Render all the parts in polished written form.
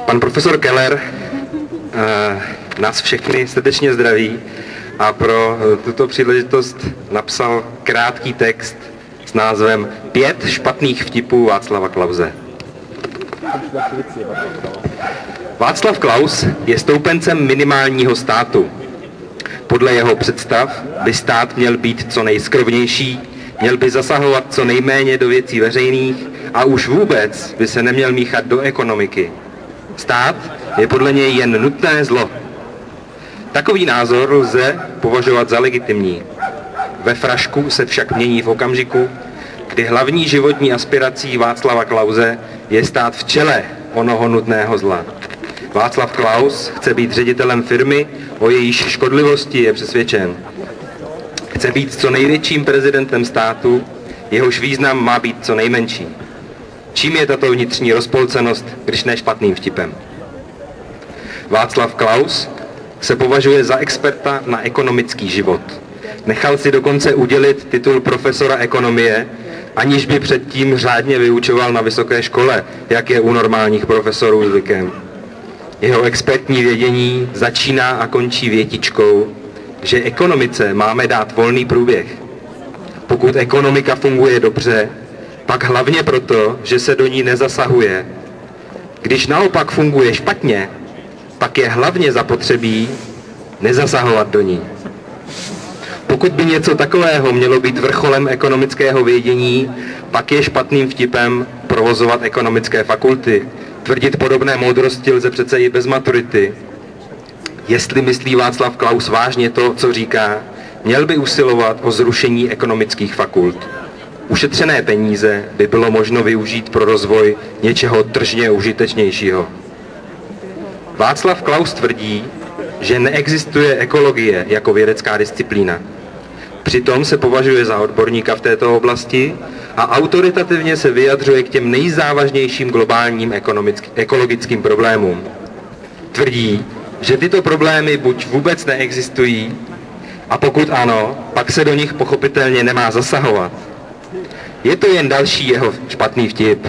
Pan profesor Keller nás všechny srdečně zdraví a pro tuto příležitost napsal krátký text s názvem 5 špatných vtipů Václava Klause. Václav Klaus je stoupencem minimálního státu. Podle jeho představ by stát měl být co nejskrovnější, měl by zasahovat co nejméně do věcí veřejných a už vůbec by se neměl míchat do ekonomiky. Stát je podle něj jen nutné zlo. Takový názor lze považovat za legitimní. Ve frašku se však mění v okamžiku, kdy hlavní životní aspirací Václava Klause je stát v čele onoho nutného zla. Václav Klaus chce být ředitelem firmy, o jejíž škodlivosti je přesvědčen. Chce být co největším prezidentem státu, jehož význam má být co nejmenší. Čím je tato vnitřní rozpolcenost, když ne špatným vtipem? Václav Klaus se považuje za experta na ekonomický život. Nechal si dokonce udělit titul profesora ekonomie, aniž by předtím řádně vyučoval na vysoké škole, jak je u normálních profesorů zvykem. Jeho expertní vědění začíná a končí větičkou, že ekonomice máme dát volný průběh. Pokud ekonomika funguje dobře, pak hlavně proto, že se do ní nezasahuje. Když naopak funguje špatně, pak je hlavně zapotřebí nezasahovat do ní. Pokud by něco takového mělo být vrcholem ekonomického vědění, pak je špatným vtipem provozovat ekonomické fakulty. Tvrdit podobné moudrosti lze přece i bez maturity. Jestli myslí Václav Klaus vážně to, co říká, měl by usilovat o zrušení ekonomických fakult. Ušetřené peníze by bylo možno využít pro rozvoj něčeho tržně užitečnějšího. Václav Klaus tvrdí, že neexistuje ekologie jako vědecká disciplína. Přitom se považuje za odborníka v této oblasti a autoritativně se vyjadřuje k těm nejzávažnějším globálním ekologickým problémům. Tvrdí, že tyto problémy buď vůbec neexistují, a pokud ano, pak se do nich pochopitelně nemá zasahovat. Je to jen další jeho špatný vtip.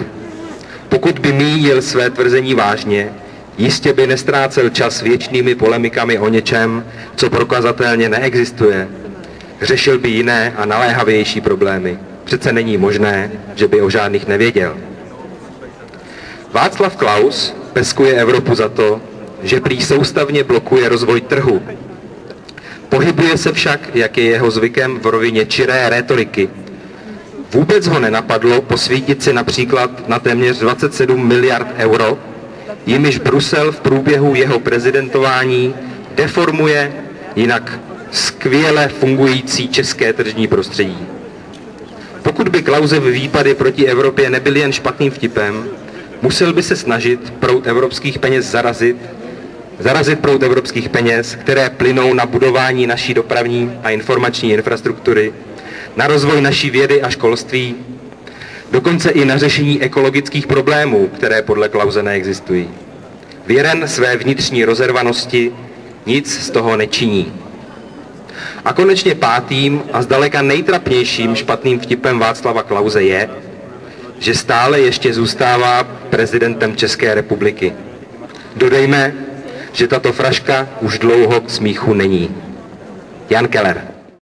Pokud by mínil své tvrzení vážně, jistě by nestrácel čas věčnými polemikami o něčem, co prokazatelně neexistuje. Řešil by jiné a naléhavější problémy. Přece není možné, že by o žádných nevěděl. Václav Klaus peskuje Evropu za to, že prý soustavně blokuje rozvoj trhu. Pohybuje se však, jak je jeho zvykem, v rovině čiré rétoriky. Vůbec ho nenapadlo posvítit si například na téměř 27 miliard euro, jimiž Brusel v průběhu jeho prezidentování deformuje jinak skvěle fungující české tržní prostředí. Pokud by Klausovy výpady proti Evropě nebyly jen špatným vtipem, musel by se snažit proud evropských peněz zarazit proud evropských peněz, které plynou na budování naší dopravní a informační infrastruktury, na rozvoj naší vědy a školství, dokonce i na řešení ekologických problémů, které podle Klause neexistují. Věren své vnitřní rozervanosti nic z toho nečiní. A konečně pátým a zdaleka nejtrapnějším špatným vtipem Václava Klause je, že stále ještě zůstává prezidentem České republiky. Dodejme, že tato fraška už dlouho k smíchu není. Jan Keller.